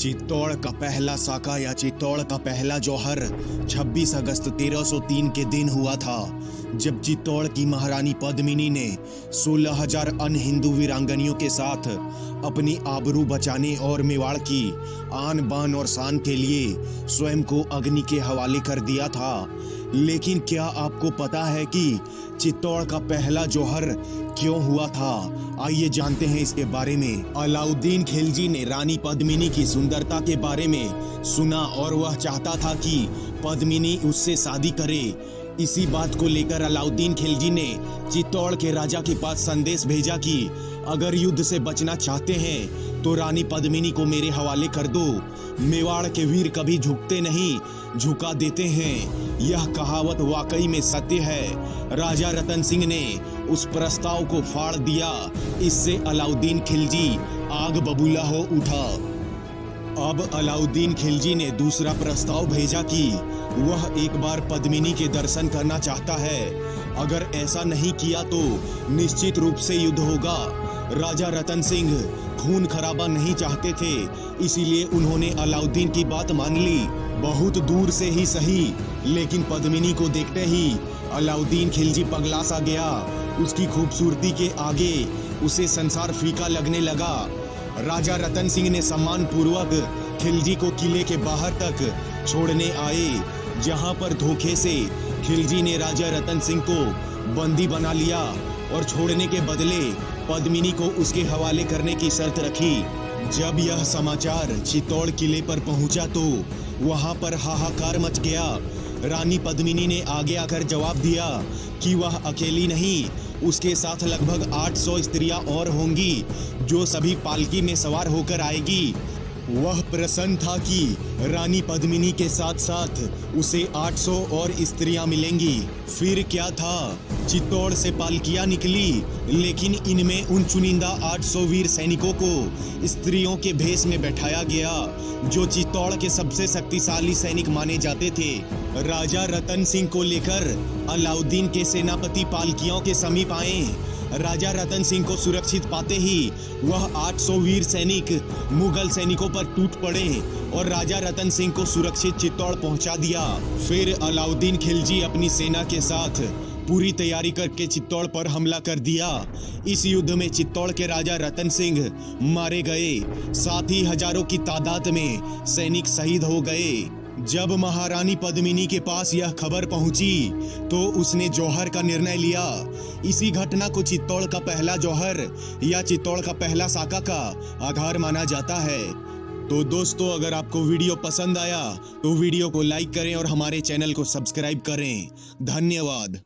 चित्तौड़ का पहला साका या चित्तौड़ का पहला जौहर 26 अगस्त 1303 के दिन हुआ था, जब चित्तौड़ की महारानी पद्मिनी ने 16,000 अन्य हिंदू वीरांगनियों के साथ अपनी आबरू बचाने और मेवाड़ की आन बान और शान के लिए स्वयं को अग्नि के हवाले कर दिया था। लेकिन क्या आपको पता है कि चित्तौड़ का पहला जौहर क्यों हुआ था? आइए जानते हैं इसके बारे में। अलाउद्दीन खिलजी ने रानी पद्मिनी की सुंदरता के बारे में सुना और वह चाहता था कि पद्मिनी उससे शादी करे। इसी बात को लेकर अलाउद्दीन खिलजी ने चित्तौड़ के राजा के पास संदेश भेजा कि अगर युद्ध से बचना चाहते हैं तो रानी पद्मिनी को मेरे हवाले कर दो। मेवाड़ के वीर कभी झुकते नहीं, झुका देते हैं। यह कहावत वाकई में सत्य है। राजा रतन सिंह ने उस प्रस्ताव को फाड़ दिया। इससे अलाउद्दीन खिलजी आग बबूला हो उठा। अब अलाउद्दीन खिलजी ने दूसरा प्रस्ताव भेजा कि वह एक बार पद्मिनी के दर्शन करना चाहता है। अगर ऐसा नहीं किया तो निश्चित रूप से युद्ध होगा। राजा रतन सिंह खून खराबा नहीं चाहते थे, इसीलिए उन्होंने अलाउद्दीन की बात मान ली। बहुत दूर से ही सही, लेकिन पद्मिनी को देखते ही अलाउद्दीन खिलजी पगला सा गया। उसकी खूबसूरती के आगे उसे संसार फीका लगने लगा। राजा रतन सिंह ने सम्मान पूर्वक खिलजी को किले के बाहर तक छोड़ने आए, जहां पर धोखे से खिलजी ने राजा रतन सिंह को बंदी बना लिया और छोड़ने के बदले पद्मिनी को उसके हवाले करने की शर्त रखी। जब यह समाचार चित्तौड़ किले पर पहुंचा तो वहां पर हाहाकार मच गया। रानी पद्मिनी ने आगे आकर जवाब दिया कि वह अकेली नहीं, उसके साथ लगभग 800 स्त्रियां और होंगी, जो सभी पालकी में सवार होकर आएगी। वह प्रसन्न था कि रानी पद्मिनी के साथ साथ उसे 800 और स्त्रियां मिलेंगी। फिर क्या था, चित्तौड़ से पालकियां निकली, लेकिन इनमें उन चुनिंदा 800 वीर सैनिकों को स्त्रियों के भेष में बैठाया गया, जो चित्तौड़ के सबसे शक्तिशाली सैनिक माने जाते थे। राजा रतन सिंह को लेकर अलाउद्दीन के सेनापति पालकियों के समीप आए। राजा रतन सिंह को सुरक्षित पाते ही वह 800 वीर सैनिक मुगल सैनिकों पर टूट पड़े और राजा रतन सिंह को सुरक्षित चित्तौड़ पहुंचा दिया। फिर अलाउद्दीन खिलजी अपनी सेना के साथ पूरी तैयारी करके चित्तौड़ पर हमला कर दिया। इस युद्ध में चित्तौड़ के राजा रतन सिंह मारे गए, साथ ही हजारों की तादाद में सैनिक शहीद हो गए। जब महारानी पद्मिनी के पास यह खबर पहुंची तो उसने जौहर का निर्णय लिया। इसी घटना को चित्तौड़ का पहला जौहर या चित्तौड़ का पहला साका का आधार माना जाता है। तो दोस्तों, अगर आपको वीडियो पसंद आया तो वीडियो को लाइक करें और हमारे चैनल को सब्सक्राइब करें। धन्यवाद।